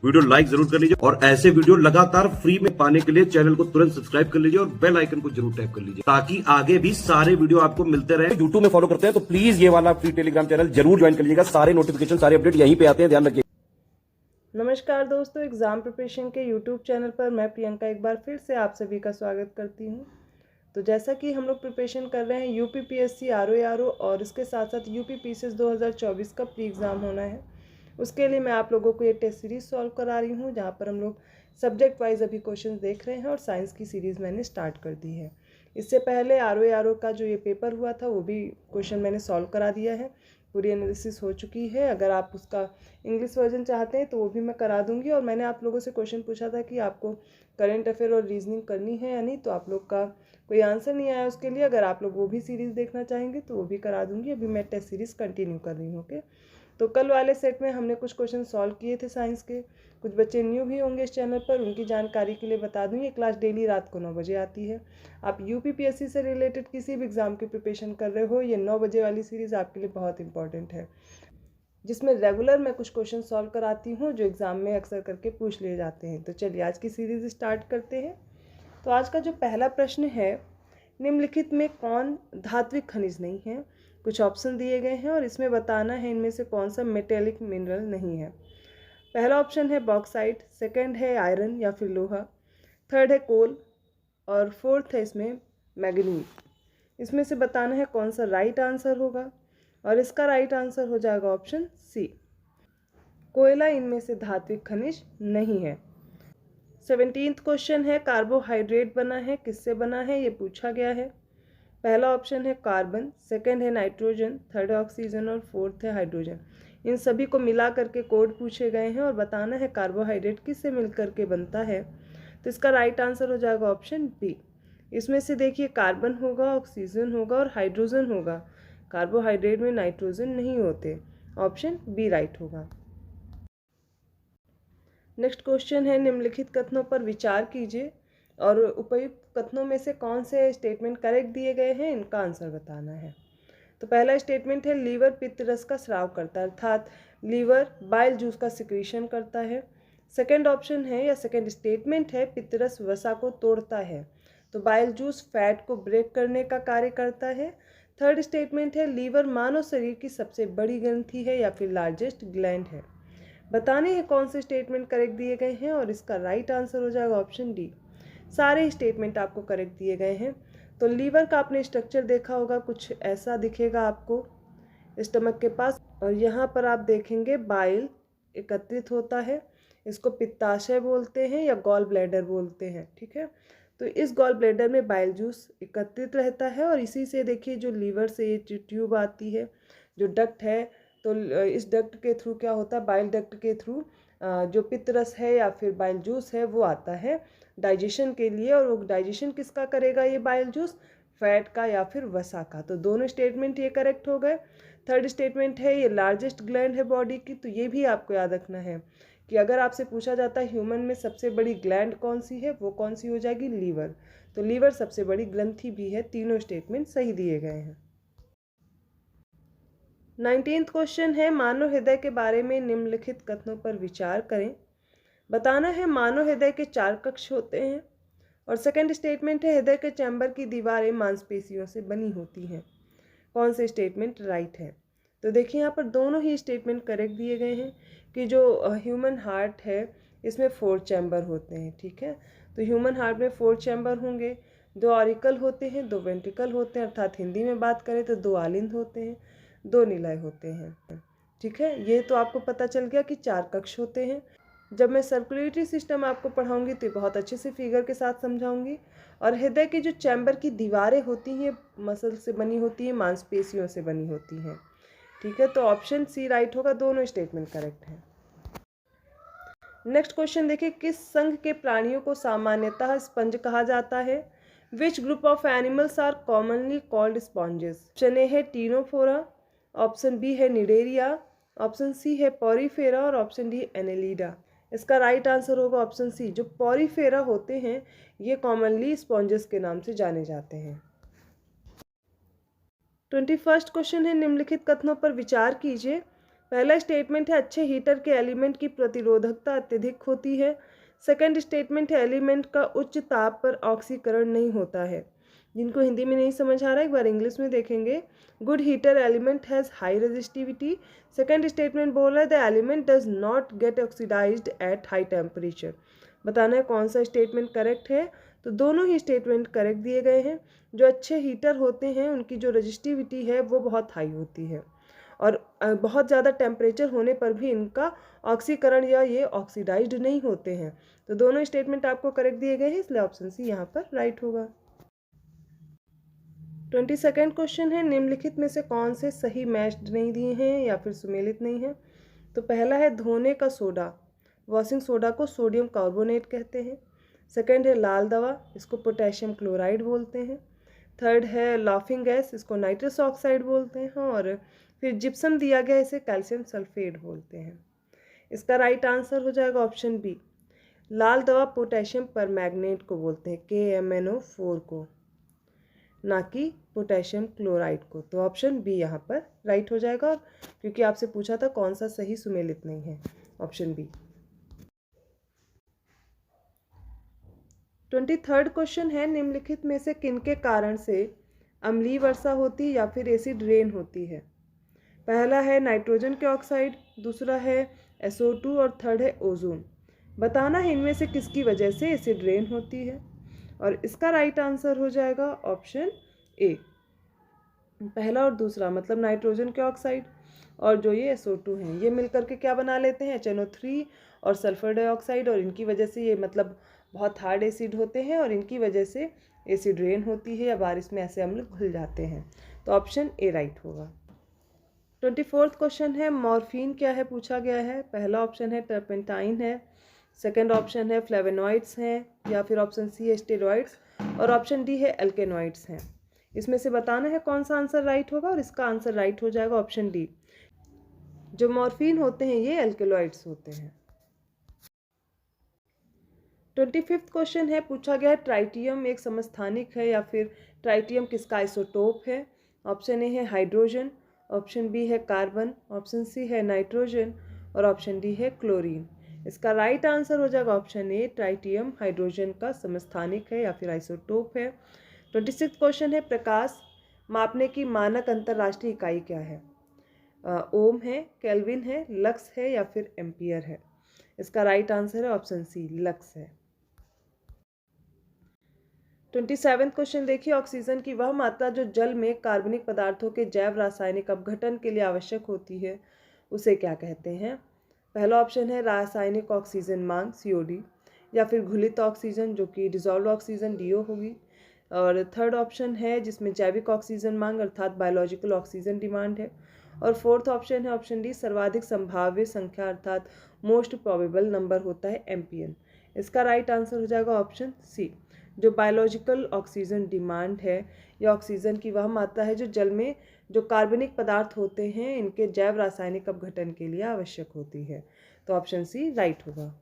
Video like जरूर कर लीजिए और ऐसे वीडियो लगातार फ्री में पाने के लिए चैनल को तुरंत सब्सक्राइब कर लीजिए और बेल आइकन को जरूर टैप कर लीजिए ताकि आगे भी सारे वीडियो आपको मिलते रहे। यूट्यूब में फॉलो करते हैं तो प्लीज ये वाला फ्री टेलीग्राम चैनल जरूर ज्वाइन कर लीजिएगा। सारे नोटिफिकेशन सारे अपडेट यहीं पे आते हैं, ध्यान रखिए। नमस्कार दोस्तों, एग्ज़ाम प्रिपरेशन के यूट्यूब चैनल पर मैं प्रियंका एक बार फिर से आप सभी का स्वागत करती हूं। तो जैसा कि हम लोग प्रिपरेशन कर रहे हैं यूपीपीएससी आरओ और इसके साथ साथ यूपी पीसीएस 2024 का प्री एग्ज़ाम होना है। उसके लिए मैं आप लोगों को ये टेस्ट सीरीज़ सॉल्व करा रही हूँ, जहाँ पर हम लोग सब्जेक्ट वाइज अभी क्वेश्चन देख रहे हैं और साइंस की सीरीज़ मैंने स्टार्ट कर दी है। इससे पहले आरओ का जो ये पेपर हुआ था वो भी क्वेश्चन मैंने सॉल्व करा दिया है, पूरी एनालिसिस हो चुकी है। अगर आप उसका इंग्लिश वर्जन चाहते हैं तो वो भी मैं करा दूंगी। और मैंने आप लोगों से क्वेश्चन पूछा था कि आपको करंट अफेयर और रीजनिंग करनी है या नहीं, तो आप लोग का कोई आंसर नहीं आया उसके लिए। अगर आप लोग वो भी सीरीज़ देखना चाहेंगे तो वो भी करा दूंगी। अभी मैं टेस्ट सीरीज़ कंटिन्यू कर रही हूँ। ओके, तो कल वाले सेट में हमने कुछ क्वेश्चन सॉल्व किए थे साइंस के। कुछ बच्चे न्यू भी होंगे इस चैनल पर, उनकी जानकारी के लिए बता दूँ, ये क्लास डेली रात को 9 बजे आती है। आप यूपीपीएससी से रिलेटेड किसी भी एग्ज़ाम की प्रिपरेशन कर रहे हो, ये 9 बजे वाली सीरीज़ आपके लिए बहुत इंपॉर्टेंट है, जिसमें रेगुलर मैं कुछ क्वेश्चन सॉल्व कराती हूँ जो एग्ज़ाम में अक्सर करके पूछ लिए जाते हैं। तो चलिए आज की सीरीज़ स्टार्ट करते हैं। तो आज का जो पहला प्रश्न है, निम्नलिखित में कौन धात्विक खनिज नहीं है। कुछ ऑप्शन दिए गए हैं और इसमें बताना है इनमें से कौन सा मेटेलिक मिनरल नहीं है। पहला ऑप्शन है बॉक्साइट, सेकंड है आयरन या फिर लोहा, थर्ड है कोल और फोर्थ है इसमें मैग्नीज। इसमें से बताना है कौन सा राइट आंसर होगा, और इसका राइट आंसर हो जाएगा ऑप्शन सी, कोयला इनमें से धात्विक खनिज नहीं है। 17th क्वेश्चन है, कार्बोहाइड्रेट बना है, किससे बना है ये पूछा गया है। पहला ऑप्शन है कार्बन, सेकंड है नाइट्रोजन, थर्ड है ऑक्सीजन और फोर्थ है हाइड्रोजन। इन सभी को मिला करके कोड पूछे गए हैं और बताना है कार्बोहाइड्रेट किससे मिलकर के बनता है। तो इसका राइट आंसर हो जाएगा ऑप्शन बी। इसमें से देखिए कार्बन होगा, ऑक्सीजन होगा और हाइड्रोजन होगा। कार्बोहाइड्रेट में नाइट्रोजन नहीं होते। ऑप्शन बी राइट होगा। नेक्स्ट क्वेश्चन है, निम्नलिखित कथनों पर विचार कीजिए और उपयुक्त कथनों में से कौन से स्टेटमेंट करेक्ट दिए गए हैं, इनका आंसर बताना है। तो पहला स्टेटमेंट है, लीवर पित्त रस का स्राव करता है, अर्थात लीवर बाइल जूस का सिक्रीशन करता है। सेकंड ऑप्शन है या सेकंड स्टेटमेंट है, पित्त रस वसा को तोड़ता है, तो बाइल जूस फैट को ब्रेक करने का कार्य करता है। थर्ड स्टेटमेंट है, लीवर मानव शरीर की सबसे बड़ी ग्रंथि है या फिर लार्जेस्ट ग्लैंड है। बताने हैं कौन से स्टेटमेंट करेक्ट दिए गए हैं और इसका राइट आंसर हो जाएगा ऑप्शन डी। सारे स्टेटमेंट आपको करेक्ट दिए गए हैं। तो लीवर का आपने स्ट्रक्चर देखा होगा, कुछ ऐसा दिखेगा आपको स्टमक के पास, और यहाँ पर आप देखेंगे बाइल एकत्रित होता है। इसको पित्ताशय बोलते हैं या गॉल ब्लैडर बोलते हैं, ठीक है। तो इस गॉल ब्लैडर में बाइल जूस एकत्रित रहता है और इसी से देखिए जो लीवर से ये ट्यूब आती है, जो डक्ट है, तो इस डक्ट के थ्रू क्या होता है, बाइल डक्ट के थ्रू जो पित्त रस है या फिर बाइल जूस है वो आता है डाइजेशन के लिए। और वो डाइजेशन किसका करेगा, ये बाइल जूस फैट का या फिर वसा का। तो दोनों स्टेटमेंट ये करेक्ट हो गए। थर्ड स्टेटमेंट है, ये लार्जेस्ट ग्लैंड है बॉडी की, तो ये भी आपको याद रखना है कि अगर आपसे पूछा जाता है ह्यूमन में सबसे बड़ी ग्लैंड कौन सी है, वो कौन सी हो जाएगी, लीवर। तो लीवर सबसे बड़ी ग्रंथि भी है। तीनों स्टेटमेंट सही दिए गए हैं। 19th क्वेश्चन है, मानव हृदय के बारे में निम्नलिखित कथनों पर विचार करें। बताना है मानव हृदय के 4 कक्ष होते हैं, और सेकंड स्टेटमेंट है, हृदय के चैम्बर की दीवारें मांसपेशियों से बनी होती हैं। कौन से स्टेटमेंट राइट है। तो देखिए यहाँ पर दोनों ही स्टेटमेंट करेक्ट दिए गए हैं कि जो ह्यूमन हार्ट है इसमें 4 चैम्बर होते हैं, ठीक है। तो ह्यूमन हार्ट में 4 चैम्बर होंगे, 2 ऑरिकल होते हैं, 2 वेंट्रिकल होते हैं, अर्थात हिंदी में बात करें तो 2 आलिंद होते हैं, 2 निलय होते हैं, ठीक है। ये तो आपको पता चल गया कि 4 कक्ष होते हैं। जब मैं सर्कुलेटरी सिस्टम आपको पढ़ाऊंगी तो बहुत अच्छे से फिगर के साथ समझाऊंगी। और हृदय के जो चैम्बर की दीवारें होती हैं मसल से बनी होती हैं, मांसपेशियों से बनी होती हैं, ठीक है। तो ऑप्शन सी राइट होगा, दोनों स्टेटमेंट करेक्ट हैं। नेक्स्ट क्वेश्चन देखिए, किस संघ के प्राणियों को सामान्यतः स्पंज कहा जाता है। Which group of animals are commonly called sponges. Option A है टीनोफोरा, ऑप्शन बी है निडेरिया, ऑप्शन सी है पॉरीफेरा और ऑप्शन डी एनेलिडा। इसका राइट आंसर होगा ऑप्शन सी, जो पॉरीफेरा होते हैं ये कॉमनली स्पॉन्जेस के नाम से जाने जाते हैं। 21st क्वेश्चन है, निम्नलिखित कथनों पर विचार कीजिए। पहला स्टेटमेंट है अच्छे हीटर के एलिमेंट की प्रतिरोधकता अत्यधिक होती है। सेकंड स्टेटमेंट है एलिमेंट का उच्च ताप पर ऑक्सीकरण नहीं होता है। जिनको हिंदी में नहीं समझ आ रहा है एक बार इंग्लिश में देखेंगे। Good heater element has high resistivity. Second statement बोल रहा है the element does not get oxidized at high temperature. बताना है कौन सा स्टेटमेंट करेक्ट है। तो दोनों ही स्टेटमेंट करेक्ट दिए गए हैं। जो अच्छे हीटर होते हैं उनकी जो रेजिस्टिविटी है वो बहुत हाई होती है और बहुत ज़्यादा टेम्परेचर होने पर भी इनका ऑक्सीकरण या ये ऑक्सीडाइज्ड नहीं होते हैं। तो दोनों स्टेटमेंट आपको करेक्ट दिए गए हैं, इसलिए ऑप्शन सी यहाँ पर राइट होगा। 22nd क्वेश्चन है निम्नलिखित में से कौन से सही मैच्ड नहीं दिए हैं या फिर सुमेलित नहीं है। तो पहला है धोने का सोडा, वॉशिंग सोडा को सोडियम कार्बोनेट कहते हैं। सेकंड है लाल दवा, इसको पोटेशियम क्लोराइड बोलते हैं। थर्ड है लाफिंग गैस, इसको नाइट्रस ऑक्साइड बोलते हैं। और फिर जिप्सम दिया गया, इसे कैल्शियम सल्फेट बोलते हैं। इसका राइट आंसर हो जाएगा ऑप्शन बी, लाल दवा पोटेशियम परमैंगनेट को बोलते हैं, KMnO4 को, ना कि पोटेशियम क्लोराइड को। तो ऑप्शन बी यहाँ पर राइट हो जाएगा, क्योंकि आपसे पूछा था कौन सा सही सुमेलित नहीं है, ऑप्शन बी। 23rd क्वेश्चन है निम्नलिखित में से किनके कारण से अम्लीय वर्षा होती है या फिर एसिड रेन होती है। पहला है नाइट्रोजन के ऑक्साइड, दूसरा है SO2 और थर्ड है ओजोन। बताना है इनमें से किसकी वजह से एसिड रेन होती है। और इसका राइट आंसर हो जाएगा ऑप्शन ए, पहला और दूसरा, मतलब नाइट्रोजन के ऑक्साइड और जो ये SO2 हैं ये मिलकर के क्या बना लेते हैं, HNO3 और सल्फर डाइऑक्साइड, और इनकी वजह से ये मतलब बहुत हार्ड एसिड होते हैं और इनकी वजह से एसिड रेन होती है या बारिश में ऐसे अम्ल घुल जाते हैं। तो ऑप्शन ए राइट होगा। 24th क्वेश्चन है मॉर्फिन क्या है पूछा गया है। पहला ऑप्शन है टर्पेंटाइन है, सेकंड ऑप्शन है फ्लेवेनॉइड्स हैं, या फिर ऑप्शन सी है स्टेरॉइड्स, और ऑप्शन डी है एल्केनॉइड्स हैं। इसमें से बताना है कौन सा आंसर राइट होगा, और इसका आंसर राइट हो जाएगा ऑप्शन डी, जो मॉर्फिन होते हैं ये एल्केलॉइड्स होते हैं। 25th क्वेश्चन है पूछा गया ट्राइटियम एक समस्थानिक है या फिर ट्राइटियम किसका आइसोटोप है। ऑप्शन ए है हाइड्रोजन, ऑप्शन बी है कार्बन, ऑप्शन सी है नाइट्रोजन, और ऑप्शन डी है क्लोरीन। इसका राइट आंसर हो जाएगा ऑप्शन ए, ट्राइटियम हाइड्रोजन का समस्थानिक है या फिर आइसोटोप है। 26th क्वेश्चन है प्रकाश मापने की मानक अंतर्राष्ट्रीय इकाई क्या है। ओम है, केल्विन है, लक्स है या फिर एम्पियर है। इसका राइट आंसर है ऑप्शन सी, लक्स है। 27th क्वेश्चन देखिए ऑक्सीजन की वह मात्रा जो जल में कार्बनिक पदार्थों के जैव रासायनिक अपघटन के लिए आवश्यक होती है उसे क्या कहते हैं। पहला ऑप्शन है रासायनिक ऑक्सीजन मांग COD, या फिर घुलित ऑक्सीजन जो कि डिजॉल्व ऑक्सीजन DO होगी। और थर्ड ऑप्शन है जिसमें जैविक ऑक्सीजन मांग अर्थात बायोलॉजिकल ऑक्सीजन डिमांड है। और फोर्थ ऑप्शन है ऑप्शन डी सर्वाधिक संभाव्य संख्या अर्थात मोस्ट प्रोबेबल नंबर होता है MPN। इसका राइट आंसर हो जाएगा ऑप्शन सी, जो बायोलॉजिकल ऑक्सीजन डिमांड है। यह ऑक्सीजन की वह मात्रा है जो जल में जो कार्बनिक पदार्थ होते हैं इनके जैव रासायनिक अपघटन के लिए आवश्यक होती है। तो ऑप्शन सी राइट होगा।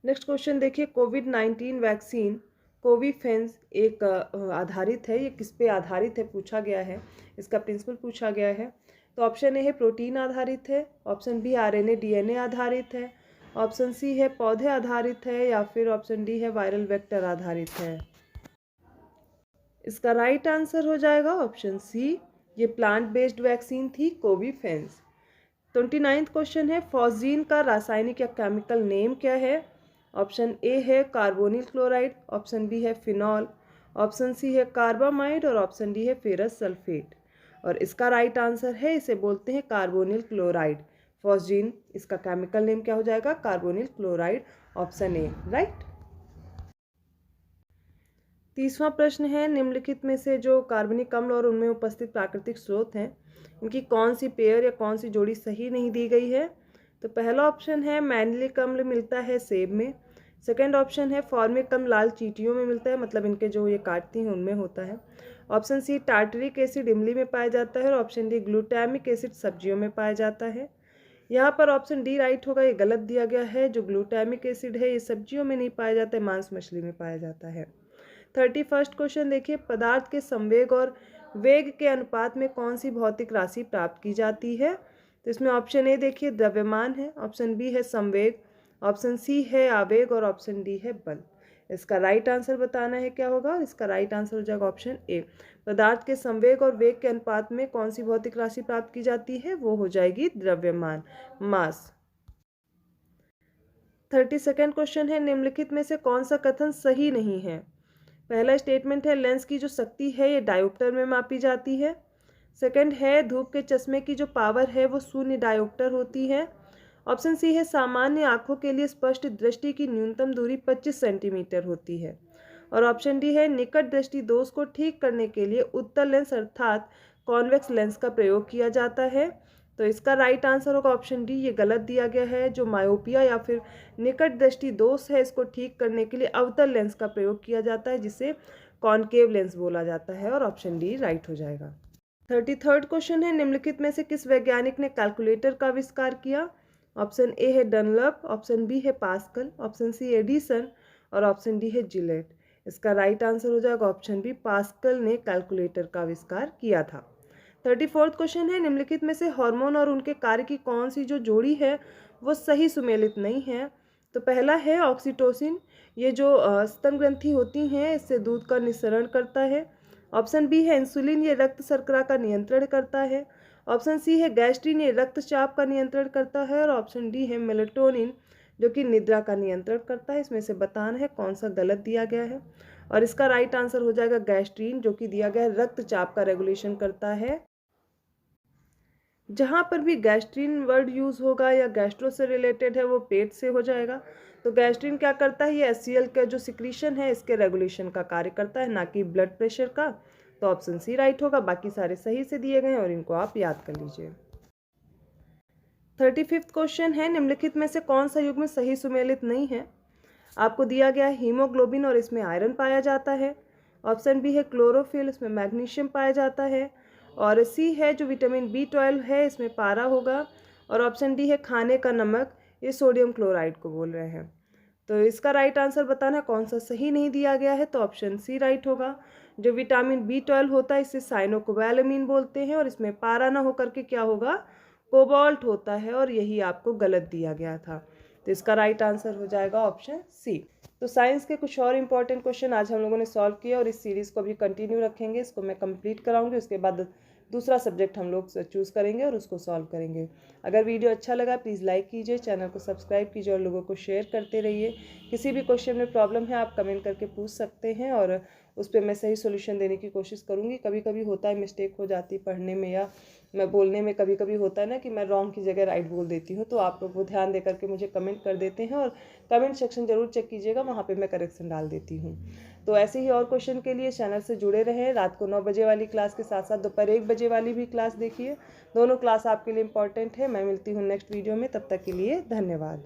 नेक्स्ट क्वेश्चन देखिए कोविड-19 वैक्सीन कोविफेंस एक आधारित है, ये किस पे आधारित है पूछा गया है, इसका प्रिंसिपल पूछा गया है। तो ऑप्शन ए है प्रोटीन आधारित है, ऑप्शन बी RNA DNA आधारित है, ऑप्शन सी है पौधे आधारित है, या फिर ऑप्शन डी है वायरल वेक्टर आधारित है। इसका राइट आंसर हो जाएगा ऑप्शन सी, ये प्लांट बेस्ड वैक्सीन थी कोविफेंस। 29th क्वेश्चन है फॉस्जीन का रासायनिक या केमिकल नेम क्या है। ऑप्शन ए है कार्बोनिल क्लोराइड, ऑप्शन बी है फिनॉल, ऑप्शन सी है कार्बामाइड, और ऑप्शन डी है फेरस सल्फेट। और इसका राइट आंसर है, इसे बोलते हैं कार्बोनिल क्लोराइड। फॉस्जीन इसका केमिकल नेम क्या हो जाएगा, carbonyl chloride, option A right. 30वां प्रश्न है निम्नलिखित में से जो कार्बनिक अम्ल और उनमें उपस्थित प्राकृतिक स्रोत हैं इनकी कौन सी पेयर या कौन सी जोड़ी सही नहीं दी गई है। तो पहला ऑप्शन है मैंगनीलिक अम्ल मिलता है सेब में, सेकंड ऑप्शन है फॉर्मिक अम्ल लाल चींटियों में मिलता है, मतलब इनके जो ये काटती हैं उनमें होता है, ऑप्शन सी टार्टरिक एसिड इमली में पाया जाता है, और ऑप्शन डी ग्लूटामिक एसिड सब्जियों में पाया जाता है। यहाँ पर ऑप्शन डी राइट होगा, ये गलत दिया गया है। जो ग्लूटामिक एसिड है ये सब्जियों में नहीं पाया जाता है, मांस मछली में पाया जाता है। 31st क्वेश्चन देखिए पदार्थ के संवेग और वेग के अनुपात में कौन सी भौतिक राशि प्राप्त की जाती है। तो इसमें ऑप्शन ए देखिए द्रव्यमान है, ऑप्शन बी है संवेग, ऑप्शन सी है आवेग और ऑप्शन डी है बल। इसका राइट आंसर बताना है क्या होगा, और इसका राइट आंसर हो जाएगा ऑप्शन ए। पदार्थ के संवेग और वेग के अनुपात में कौन सी भौतिक राशि प्राप्त की जाती है, वो हो जाएगी द्रव्यमान, मास। 32वां क्वेश्चन है, निम्नलिखित में से कौन सा कथन सही नहीं है। पहला स्टेटमेंट है लेंस की जो शक्ति है ये डायोप्टर में मापी जाती है। सेकंड है धूप के चश्मे की जो पावर है वो 0 डायोप्टर होती है। ऑप्शन सी है सामान्य आंखों के लिए स्पष्ट दृष्टि की न्यूनतम दूरी 25 सेंटीमीटर होती है। और ऑप्शन डी है निकट दृष्टि दोष को ठीक करने के लिए उत्तल लेंस अर्थात कॉन्वेक्स लेंस का प्रयोग किया जाता है। तो इसका राइट आंसर होगा ऑप्शन डी, ये गलत दिया गया है। जो मायोपिया या फिर निकट दृष्टि दोष है इसको ठीक करने के लिए अवतल लेंस का प्रयोग किया जाता है जिसे कॉनकेव लेंस बोला जाता है, और ऑप्शन डी राइट हो जाएगा। 33वां क्वेश्चन है, निम्नलिखित में से किस वैज्ञानिक ने कैलकुलेटर का आविष्कार किया। ऑप्शन ए है डनलप, ऑप्शन बी है पास्कल, ऑप्शन सी एडिसन और ऑप्शन डी है जिलेट। इसका राइट आंसर हो जाएगा ऑप्शन बी, पास्कल ने कैलकुलेटर का आविष्कार किया था। 34वां क्वेश्चन है, निम्नलिखित में से हार्मोन और उनके कार्य की कौन सी जो जोड़ी है वो सही सुमेलित नहीं है। तो पहला है ऑक्सीटोसिन, ये जो स्तन ग्रंथि होती हैं इससे दूध का निस्सरण करता है। ऑप्शन बी है इंसुलिन, ये रक्त शर्करा का नियंत्रण करता है। ऑप्शन सी है गैस्ट्रिन, ये रक्तचाप का नियंत्रण करता है। और ऑप्शन डी है मेलेटोनिन जो कि निद्रा का नियंत्रण करता है। इसमें से बताना है कौन सा गलत दिया गया है, और इसका राइट आंसर हो जाएगा गैस्ट्रिन जो कि दिया गया है रक्तचाप का रेगुलेशन करता है। जहाँ पर भी गैस्ट्रिन वर्ड यूज़ होगा या गैस्ट्रो से रिलेटेड है वो पेट से हो जाएगा। तो गैस्ट्रिन क्या करता है, ये HCl का जो सिक्रीशन है इसके रेगुलेशन का कार्य करता है, ना कि ब्लड प्रेशर का। तो ऑप्शन सी राइट होगा, बाकी सारे सही से दिए गए हैं और इनको आप याद कर लीजिए। 35वां क्वेश्चन है, निम्नलिखित में से कौन सा युग्म सही सुमेलित नहीं है। आपको दिया गया है हीमोग्लोबिन और इसमें आयरन पाया जाता है। ऑप्शन बी है क्लोरोफिल, इसमें मैग्नीशियम पाया जाता है। और सी है जो विटामिन B12 है इसमें पारा होगा। और ऑप्शन डी है खाने का नमक, ये सोडियम क्लोराइड को बोल रहे हैं। तो इसका राइट आंसर बताना कौन सा सही नहीं दिया गया है। तो ऑप्शन सी राइट होगा। जो विटामिन B12 होता है इसे साइनोकोबैलामिन बोलते हैं, और इसमें पारा ना होकर के क्या होगा, कोबाल्ट होता है, और यही आपको गलत दिया गया था। तो इसका राइट आंसर हो जाएगा ऑप्शन सी। तो साइंस के कुछ और इम्पॉर्टेंट क्वेश्चन आज हम लोगों ने सॉल्व किए, और इस सीरीज़ को भी कंटिन्यू रखेंगे। इसको मैं कंप्लीट कराऊंगी, उसके बाद दूसरा सब्जेक्ट हम लोग चूज़ करेंगे और उसको सॉल्व करेंगे। अगर वीडियो अच्छा लगा प्लीज़ लाइक कीजिए, चैनल को सब्सक्राइब कीजिए और लोगों को शेयर करते रहिए। किसी भी क्वेश्चन में प्रॉब्लम है आप कमेंट करके पूछ सकते हैं, और उस पर मैं सही सोल्यूशन देने की कोशिश करूँगी। कभी कभी होता है मिस्टेक हो जाती है पढ़ने में या मैं बोलने में, कभी कभी होता है ना कि मैं रॉन्ग की जगह राइट बोल देती हूँ। तो आप लोग वो ध्यान दे करके मुझे कमेंट कर देते हैं, और कमेंट सेक्शन ज़रूर चेक कीजिएगा, वहाँ पे मैं करेक्शन डाल देती हूँ। तो ऐसे ही और क्वेश्चन के लिए चैनल से जुड़े रहें। रात को 9 बजे वाली क्लास के साथ साथ दोपहर 1 बजे वाली भी क्लास देखिए। दोनों क्लास आपके लिए इंपॉर्टेंट है। मैं मिलती हूँ नेक्स्ट वीडियो में, तब तक के लिए धन्यवाद।